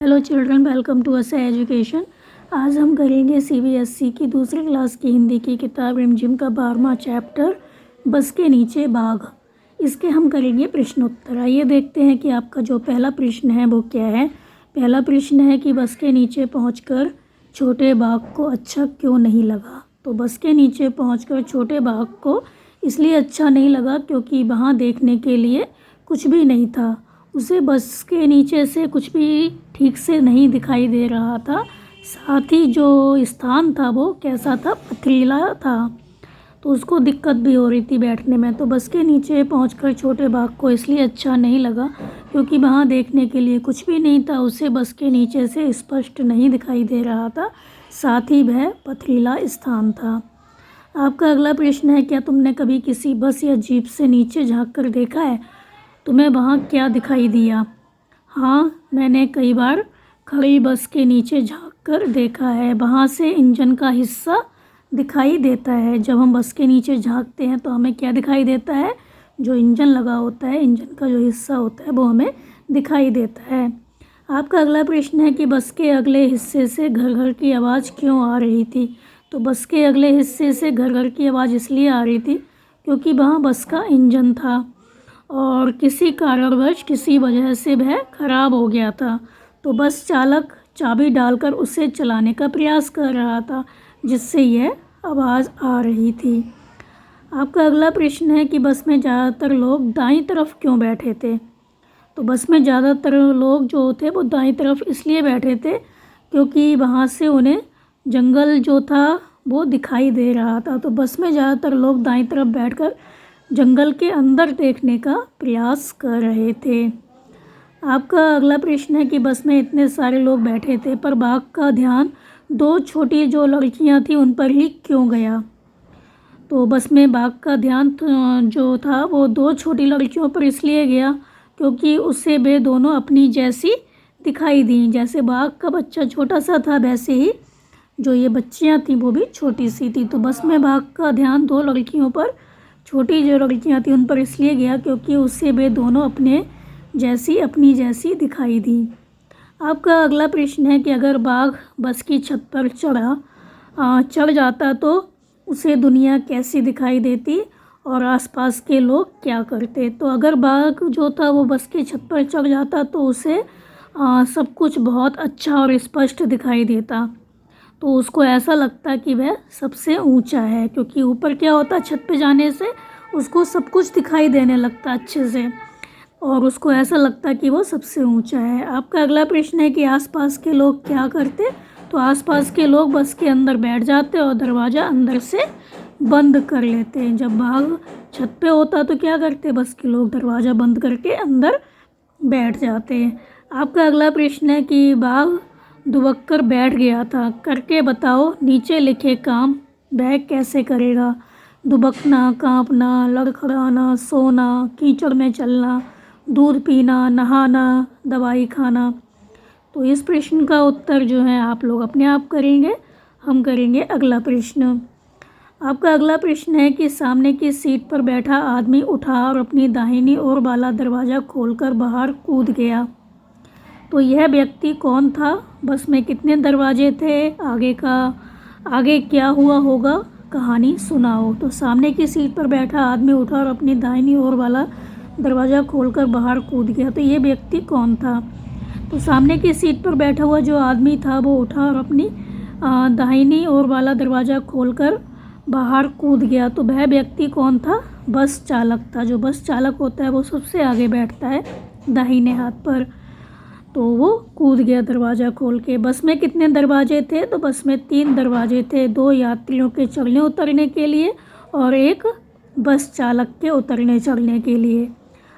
Hello children, welcome to असा education. आज हम करेंगे सीबीएसई की दूसरी क्लास की हिंदी की किताब रिमझिम का 12वां चैप्टर बस के नीचे बाघ। इसके हम करेंगे प्रश्न उत्तर। आइए देखते हैं कि आपका जो पहला प्रश्न है वो क्या है। पहला प्रश्न है कि बस के नीचे पहुंचकर छोटे बाघ को अच्छा क्यों नहीं लगा। तो बस के नीचे पहुंचकर छोटे बाघ को इसलिए अच्छा नहीं लगा क्योंकि वहाँ देखने के लिए कुछ भी नहीं था। उसे बस के नीचे से कुछ भी ठीक से नहीं दिखाई दे रहा था। साथ ही जो स्थान था वो कैसा था, पथरीला था, तो उसको दिक्कत भी हो रही थी बैठने में। तो बस के नीचे पहुंचकर छोटे बाघ को इसलिए अच्छा नहीं लगा क्योंकि वहाँ देखने के लिए कुछ भी नहीं था। उसे बस के नीचे से स्पष्ट नहीं दिखाई दे रहा था, साथ ही वह पथरीला स्थान था। आपका अगला प्रश्न है, क्या तुमने कभी किसी बस या जीप से नीचे झाँक कर देखा है? तुम्हें वहाँ क्या दिखाई दिया? हाँ, मैंने कई बार खड़ी बस के नीचे झाँक कर देखा है। वहाँ से इंजन का हिस्सा दिखाई देता है। जब हम बस के नीचे झाँकते हैं तो हमें क्या दिखाई देता है? जो इंजन लगा होता है, इंजन का जो हिस्सा होता है वो हमें दिखाई देता है। आपका अगला प्रश्न है कि बस के अगले हिस्से से घर घर की आवाज़ क्यों आ रही थी? तो बस के अगले हिस्से से घर घर की आवाज़ इसलिए आ रही थी क्योंकि वहाँ बस का इंजन था और किसी कारणवश किसी वजह से वह खराब हो गया था। तो बस चालक चाबी डालकर उसे चलाने का प्रयास कर रहा था, जिससे यह आवाज़ आ रही थी। आपका अगला प्रश्न है कि बस में ज़्यादातर लोग दाईं तरफ क्यों बैठे थे? तो बस में ज़्यादातर लोग जो थे वो दाईं तरफ इसलिए बैठे थे क्योंकि वहाँ से उन्हें जंगल जो था वो दिखाई दे रहा था। तो बस में ज़्यादातर लोग दाईं तरफ बैठकर जंगल के अंदर देखने का प्रयास कर रहे थे। आपका अगला प्रश्न है कि बस में इतने सारे लोग बैठे थे पर बाघ का ध्यान दो छोटी जो लड़कियां थी उन पर ही क्यों गया? तो बस में बाघ का ध्यान जो था वो दो छोटी लड़कियों पर इसलिए गया क्योंकि उससे वे दोनों अपनी जैसी दिखाई दी। जैसे बाघ का बच्चा छोटा सा था वैसे ही जो ये बच्चियां थी वो भी छोटी सी थी। तो बस में बाघ का ध्यान दो लड़कियों पर, छोटी जो लड़कियां थी उन पर इसलिए गया क्योंकि उससे वे दोनों अपनी जैसी दिखाई दी। आपका अगला प्रश्न है कि अगर बाघ बस की छत पर चढ़ जाता तो उसे दुनिया कैसी दिखाई देती और आसपास के लोग क्या करते? तो अगर बाघ जो था वो बस की छत पर चढ़ जाता तो उसे सब कुछ बहुत अच्छा और स्पष्ट दिखाई देता। तो उसको ऐसा लगता कि वह सबसे ऊंचा है क्योंकि ऊपर क्या होता, छत पे जाने से उसको सब कुछ दिखाई देने लगता अच्छे से और उसको ऐसा लगता कि वो सबसे ऊंचा है। आपका अगला प्रश्न है कि आसपास के लोग क्या करते? तो आसपास के लोग बस के अंदर बैठ जाते और दरवाज़ा अंदर से बंद कर लेते हैं। जब बाघ छत पे होता तो क्या करते? बस के लोग दरवाज़ा बंद करके अंदर बैठ जाते हैं। आपका अगला प्रश्न है कि बाघ दुबक कर बैठ गया था, करके बताओ नीचे लिखे काम वह कैसे करेगा? दुबकना, कांपना, लड़खड़ाना, सोना, कीचड़ में चलना, दूध पीना, नहाना, दवाई खाना। तो इस प्रश्न का उत्तर जो है आप लोग अपने आप करेंगे। हम करेंगे अगला प्रश्न। आपका अगला प्रश्न है कि सामने की सीट पर बैठा आदमी उठा और अपनी दाहिनी ओर वाला दरवाज़ा खोलकर बाहर कूद गया। तो यह व्यक्ति कौन था? बस में कितने दरवाजे थे? आगे क्या हुआ होगा? कहानी सुनाओ। तो सामने की सीट पर बैठा आदमी उठा और अपनी दाहिनी ओर वाला दरवाज़ा खोलकर बाहर कूद गया। तो ये व्यक्ति कौन था? तो सामने की सीट पर बैठा हुआ जो आदमी था वो उठा और अपनी दाहिनी ओर वाला दरवाज़ा खोलकर बाहर कूद गया। तो वह व्यक्ति कौन था? बस चालक था। जो बस चालक होता है वो सबसे आगे बैठता है दाहिने हाथ पर। तो वो कूद गया दरवाज़ा खोल के। बस में कितने दरवाजे थे? तो बस में 3 दरवाजे थे, 2 यात्रियों के चढ़ने उतरने के लिए और एक बस चालक के उतरने चढ़ने के लिए।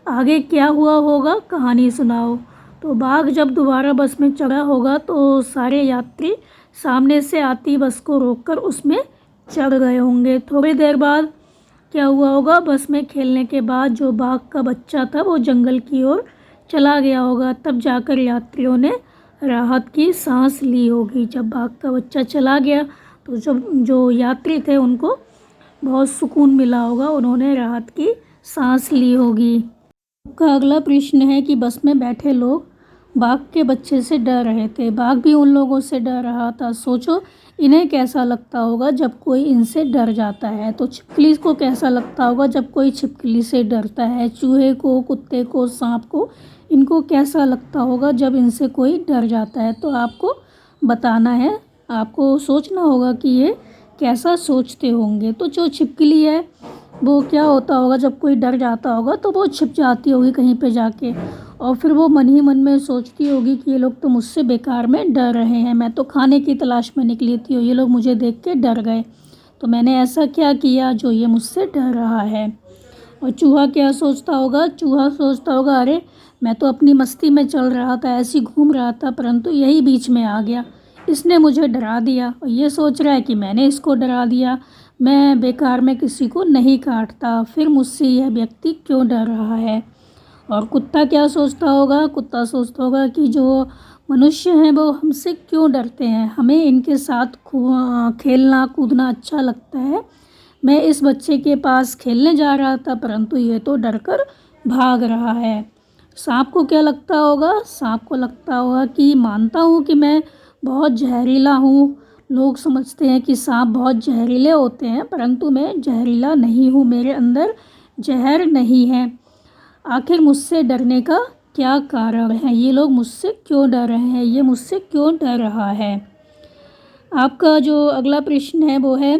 आगे क्या हुआ होगा? कहानी सुनाओ। तो बाघ जब दोबारा बस में चढ़ा होगा तो सारे यात्री सामने से आती बस को रोककर उसमें चढ़ गए होंगे। थोड़ी देर बाद क्या हुआ होगा? बस में खेलने के बाद जो बाघ का बच्चा था वो जंगल की ओर चला गया होगा। तब जाकर यात्रियों ने राहत की सांस ली होगी। जब बाघ का बच्चा चला गया तो जो यात्री थे उनको बहुत सुकून मिला होगा, उन्होंने राहत की सांस ली होगी। आपका अगला प्रश्न है कि बस में बैठे लोग बाघ के बच्चे से डर रहे थे। बाघ भी उन लोगों से डर रहा था। सोचो इन्हें कैसा लगता होगा जब कोई इनसे डर जाता है। तो छिपकली को कैसा लगता होगा जब कोई छिपकली से डरता है। चूहे को, कुत्ते को, सांप को, इनको कैसा लगता होगा जब इनसे कोई डर जाता है। तो आपको बताना है, आपको सोचना होगा कि ये कैसा सोचते होंगे। तो जो छिपकली है वो क्या होता होगा, जब कोई डर जाता होगा तो वो छिप जाती होगी कहीं पे जाके, और फिर वो मन ही मन में सोचती होगी कि ये लोग तो मुझसे बेकार में डर रहे हैं, मैं तो खाने की तलाश में निकली थी और ये लोग मुझे देख के डर गए, तो मैंने ऐसा क्या किया जो ये मुझसे डर रहा है। और चूहा क्या सोचता होगा, चूहा सोचता होगा अरे मैं तो अपनी मस्ती में चल रहा था, ऐसे ही घूम रहा था, परंतु यही बीच में आ गया, इसने मुझे डरा दिया। और ये सोच रहा है कि मैंने इसको डरा दिया, मैं बेकार में किसी को नहीं काटता, फिर मुझसे यह व्यक्ति क्यों डर रहा है। और कुत्ता क्या सोचता होगा, कुत्ता सोचता होगा कि जो मनुष्य हैं वो हमसे क्यों डरते हैं, हमें इनके साथ खेलना कूदना अच्छा लगता है, मैं इस बच्चे के पास खेलने जा रहा था परंतु ये तो डरकर भाग रहा है। सांप को क्या लगता होगा, सांप को लगता होगा कि मानता हूँ कि मैं बहुत जहरीला हूँ, लोग समझते हैं कि सांप बहुत जहरीले होते हैं परंतु मैं जहरीला नहीं हूँ, मेरे अंदर जहर नहीं है। आखिर मुझसे डरने का क्या कारण है, ये लोग मुझसे क्यों डर रहे हैं, ये मुझसे क्यों डर रहा है। आपका जो अगला प्रश्न है वो है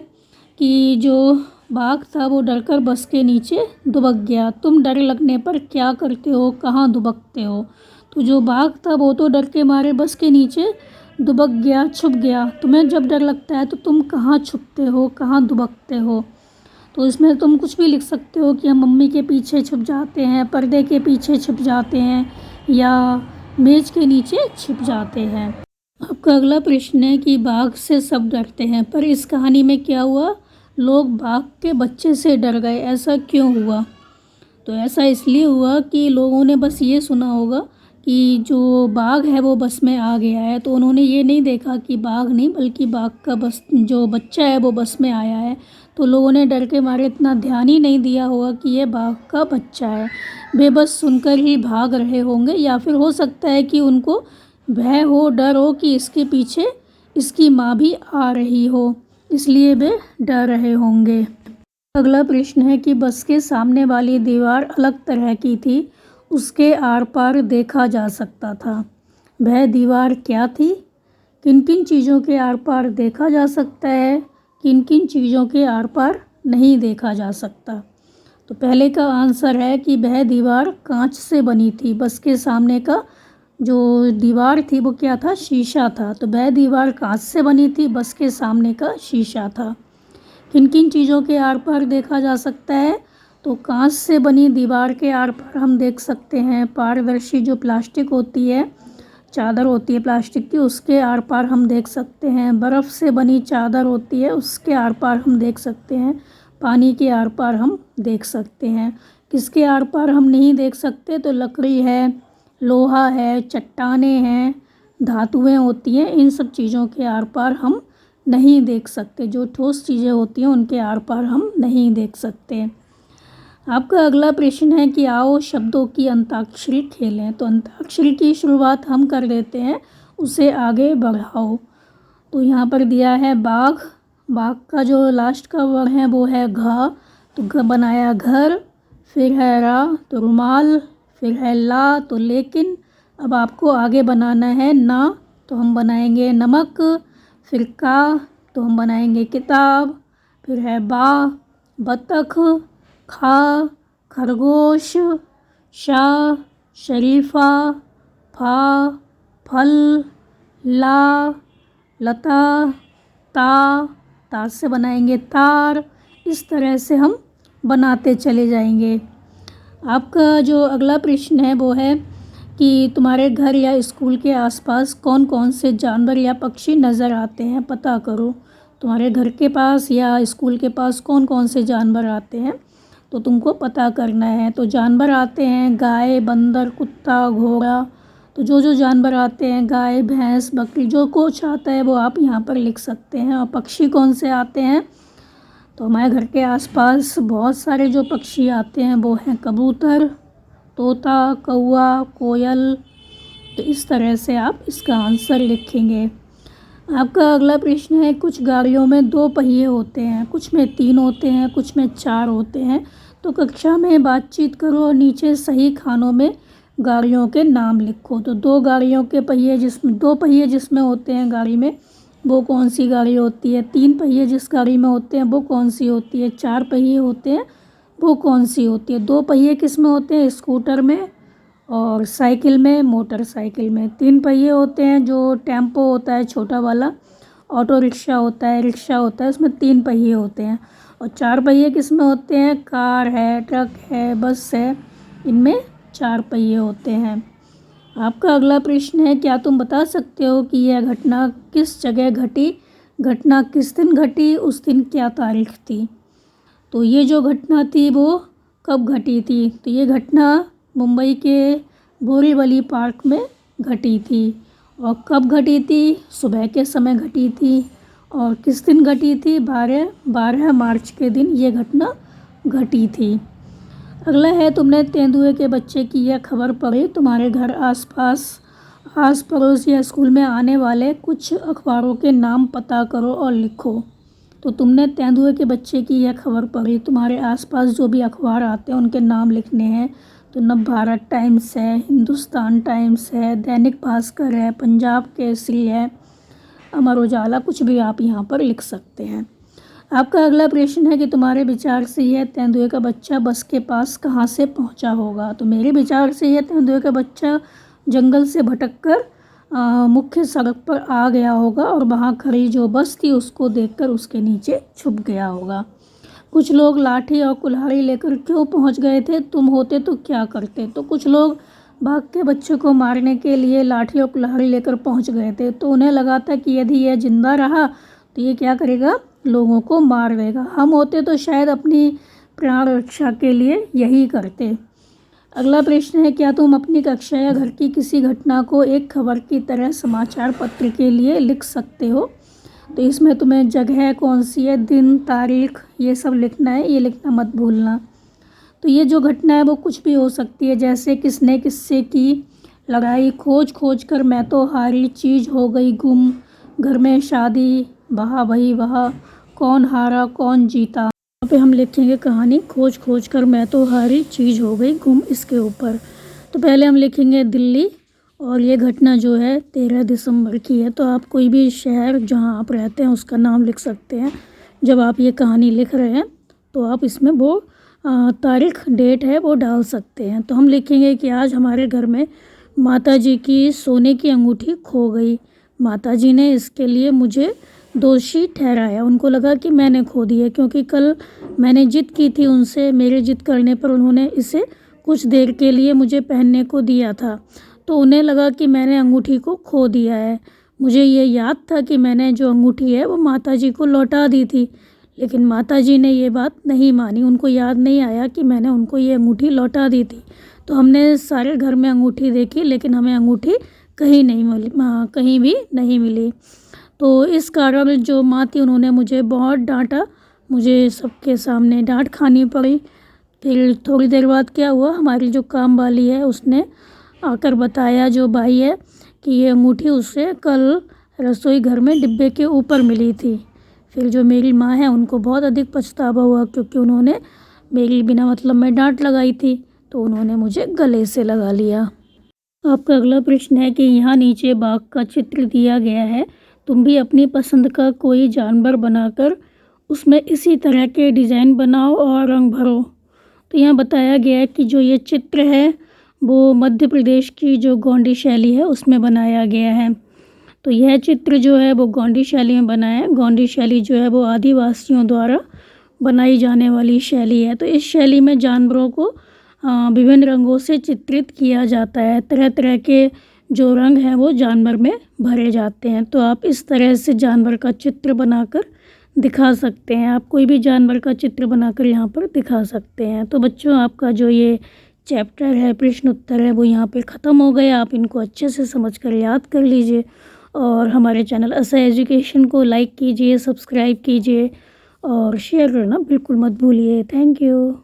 कि जो बाघ था वो डरकर बस के नीचे दुबक गया। तुम डर लगने पर क्या करते हो, कहाँ दुबकते हो। तो जो बाघ था वो तो डर के मारे बस के नीचे दुबक गया, छुप गया। तुम्हें जब डर लगता है तो तुम कहाँ छुपते हो, कहाँ दुबकते हो। तो इसमें तुम कुछ भी लिख सकते हो कि हम मम्मी के पीछे छुप जाते हैं, पर्दे के पीछे छुप जाते हैं, या मेज के नीचे छिप जाते हैं। आपका अगला प्रश्न है कि बाघ से सब डरते हैं पर इस कहानी में क्या हुआ, लोग बाघ के बच्चे से डर गए, ऐसा क्यों हुआ। तो ऐसा इसलिए हुआ कि लोगों ने बस ये सुना होगा कि जो बाघ है वो बस में आ गया है, तो उन्होंने ये नहीं देखा कि बाघ नहीं बल्कि बाघ का बस जो बच्चा है वो बस में आया है, तो लोगों ने डर के मारे इतना ध्यान ही नहीं दिया होगा कि ये बाघ का बच्चा है, वे बस सुनकर ही भाग रहे होंगे, या फिर हो सकता है कि उनको भय हो, डर हो कि इसके पीछे इसकी माँ भी आ रही हो, इसलिए वे डर रहे होंगे। अगला प्रश्न है कि बस के सामने वाली दीवार अलग तरह की थी, उसके आर पार देखा जा सकता था, वह दीवार क्या थी। किन किन चीज़ों के आर पार देखा जा सकता है, किन किन चीज़ों के आर पार नहीं देखा जा सकता। तो पहले का आंसर है कि वह दीवार कांच से बनी थी, बस के सामने का जो दीवार थी वो क्या था, शीशा था, तो वह दीवार कांच से बनी थी, बस के सामने का शीशा था। किन किन चीज़ों के आर पार देखा जा सकता है, तो कांच से बनी दीवार के आर पार हम देख सकते हैं पारदर्शी जो प्लास्टिक होती है, चादर होती है प्लास्टिक की, उसके आर पार हम देख सकते हैं। बर्फ़ से बनी चादर होती है उसके आर पार हम देख सकते हैं। पानी के आर पार हम देख सकते हैं। किसके आर पार हम नहीं देख सकते, तो लकड़ी है, लोहा है, चट्टानें हैं, धातुएं होती हैं, इन सब चीज़ों के आर पार हम नहीं देख सकते। जो ठोस चीज़ें होती हैं उनके आर पार हम नहीं देख सकते। आपका अगला प्रश्न है कि आओ शब्दों की अंताक्षरी खेलें। तो अंताक्षरी की शुरुआत हम कर देते हैं, उसे आगे बढ़ाओ। तो यहाँ पर दिया है बाघ, बाघ का जो लास्ट का वर्ण है वो है घ, तो घ बनाया घर, फिर है रा तो रुमाल, फिर है ला तो लेकिन। अब आपको आगे बनाना है ना, तो हम बनाएंगे नमक, फिर का तो हम बनाएंगे किताब, फिर है बा बतख, खा खरगोश, शा शरीफा, फा फल, ला लता, ता से बनाएंगे तार। इस तरह से हम बनाते चले जाएंगे। आपका जो अगला प्रश्न है वो है कि तुम्हारे घर या स्कूल के आसपास कौन कौन से जानवर या पक्षी नज़र आते हैं, पता करो। तुम्हारे घर के पास या स्कूल के पास कौन कौन से जानवर आते हैं, तो तुमको पता करना है। तो जानवर आते हैं गाय, बंदर, कुत्ता, घोड़ा। तो जो जो जानवर आते हैं गाय, भैंस, बकरी, जो कुछ आता है वो आप यहाँ पर लिख सकते हैं। और पक्षी कौन से आते हैं, तो हमारे घर के आसपास बहुत सारे जो पक्षी आते हैं वो हैं कबूतर, तोता, कौवा, कोयल, तो इस तरह से आप इसका आंसर लिखेंगे। आपका अगला प्रश्न है, कुछ गाड़ियों में 2 पहिए होते हैं, कुछ में 3 होते हैं, कुछ में 4 होते हैं। तो कक्षा में बातचीत करो और नीचे सही खानों में गाड़ियों के नाम लिखो। तो 2 पहिए जिसमें होते हैं गाड़ी में, वो कौन सी गाड़ी होती है? 3 पहिए जिस गाड़ी में होते हैं वो कौन सी होती है? 4 पहिए होते हैं वो कौन सी होती है? 2 पहिए किस में होते हैं? स्कूटर में और साइकिल में, मोटरसाइकिल में। 3 पहिए होते हैं जो टेम्पो होता है छोटा वाला, ऑटो रिक्शा होता है, रिक्शा होता है, उसमें 3 पहिए होते हैं। और 4 पहिए किस में होते हैं? कार है, ट्रक है, बस है, इनमें 4 पहिए होते हैं। आपका अगला प्रश्न है, क्या तुम बता सकते हो कि यह घटना किस जगह घटी? घटना किस दिन घटी? उस दिन क्या तारीख थी? तो ये जो घटना थी वो कब घटी थी? तो ये घटना मुंबई के बोरीवली पार्क में घटी थी। और कब घटी थी? सुबह के समय घटी थी। और किस दिन घटी थी? 12 मार्च के दिन ये घटना घटी थी। अगला है, तुमने तेंदुए के बच्चे की यह खबर पढ़ी, तुम्हारे घर आस पड़ोस या स्कूल में आने वाले कुछ अखबारों के नाम पता करो और लिखो। तो तुमने तेंदुए के बच्चे की यह खबर पढ़ी, तुम्हारे आसपास जो भी अखबार आते हैं उनके नाम लिखने हैं। तो नवभारत टाइम्स है, हिंदुस्तान टाइम्स है, दैनिक भास्कर है, पंजाब केसरी है, अमर उजाला, कुछ भी आप यहाँ पर लिख सकते हैं। आपका अगला प्रश्न है कि तुम्हारे विचार से यह तेंदुए का बच्चा बस के पास कहाँ से पहुँचा होगा? तो मेरे विचार से यह तेंदुए का बच्चा जंगल से भटककर मुख्य सड़क पर आ गया होगा और वहाँ खड़ी जो बस थी उसको देखकर उसके नीचे छुप गया होगा। कुछ लोग लाठी और कुल्हाड़ी लेकर क्यों पहुँच गए थे? तुम होते तो क्या करते? तो कुछ लोग बाघ के बच्चे को मारने के लिए लाठी और कुल्हाड़ी लेकर पहुँच गए थे। तो उन्हें लगा था कि यदि यह जिंदा रहा तो ये क्या करेगा? लोगों को मार देगा। हम होते तो शायद अपनी प्राण रक्षा के लिए यही करते। अगला प्रश्न है, क्या तुम अपनी कक्षा या घर की किसी घटना को एक खबर की तरह समाचार पत्र के लिए लिख सकते हो? तो इसमें तुम्हें जगह कौन सी है, दिन, तारीख, ये सब लिखना है, ये लिखना मत भूलना। तो ये जो घटना है वो कुछ भी हो सकती है, जैसे किसने किससे की लड़ाई, खोज कर मैं तो हारी, चीज़ हो गई गुम, घर में शादी, वहाँ वही वहाँ, कौन हारा कौन जीता। यहाँ पे हम लिखेंगे कहानी खोज कर मैं तो हारी, चीज़ हो गई गुम, इसके ऊपर। तो पहले हम लिखेंगे दिल्ली, और ये घटना जो है 13 दिसंबर की है। तो आप कोई भी शहर जहाँ आप रहते हैं उसका नाम लिख सकते हैं। जब आप ये कहानी लिख रहे हैं तो आप इसमें वो तारीख, डेट है वो डाल सकते हैं। तो हम लिखेंगे कि आज हमारे घर में माताजी की सोने की अंगूठी खो गई। माताजी ने इसके लिए मुझे दोषी ठहराया। उनको लगा कि मैंने खो दी है, क्योंकि कल मैंने जिद की थी उनसे। मेरे जिद करने पर उन्होंने इसे कुछ देर के लिए मुझे पहनने को दिया था, तो उन्हें लगा कि मैंने अंगूठी को खो दिया है। मुझे ये याद था कि मैंने जो अंगूठी है वो माताजी को लौटा दी थी, लेकिन माताजी ने ये बात नहीं मानी। उनको याद नहीं आया कि मैंने उनको ये अंगूठी लौटा दी थी। तो हमने सारे घर में अंगूठी देखी, लेकिन हमें अंगूठी कहीं भी नहीं मिली। तो इस कारण जो माँ थी उन्होंने मुझे बहुत डांटा, मुझे सबके सामने डांट खानी पड़ी। फिर थोड़ी देर बाद क्या हुआ, हमारी जो काम वाली है उसने आकर बताया, जो भाई है, कि ये अंगूठी उससे कल रसोई घर में डिब्बे के ऊपर मिली थी। फिर जो मेरी माँ है उनको बहुत अधिक पछतावा हुआ, क्योंकि उन्होंने मेरी बिना मतलब में डांट लगाई थी, तो उन्होंने मुझे गले से लगा लिया। आपका अगला प्रश्न है कि यहाँ नीचे बाघ का चित्र दिया गया है, तुम भी अपनी पसंद का कोई जानवर बनाकर उसमें इसी तरह के डिज़ाइन बनाओ और रंग भरो। तो यहाँ बताया गया है कि जो ये चित्र है वो मध्य प्रदेश की जो गोंडी शैली है उसमें बनाया गया है। तो यह चित्र जो है वो गोंडी शैली में बना है। गोंडी शैली जो है वो आदिवासियों द्वारा बनाई जाने वाली शैली है। तो इस शैली में जानवरों को विभिन्न रंगों से चित्रित किया जाता है। तरह तरह के जो रंग हैं वो जानवर में भरे जाते हैं। तो आप इस तरह से जानवर का चित्र बनाकर दिखा सकते हैं। आप कोई भी जानवर का चित्र बनाकर यहाँ पर दिखा सकते हैं। तो बच्चों, आपका जो ये चैप्टर है, प्रश्न उत्तर है, वो यहाँ पे ख़त्म हो गया। आप इनको अच्छे से समझकर याद कर लीजिए और हमारे चैनल असा एजुकेशन को लाइक कीजिए, सब्सक्राइब कीजिए और शेयर करना बिल्कुल मत भूलिए। Thank you.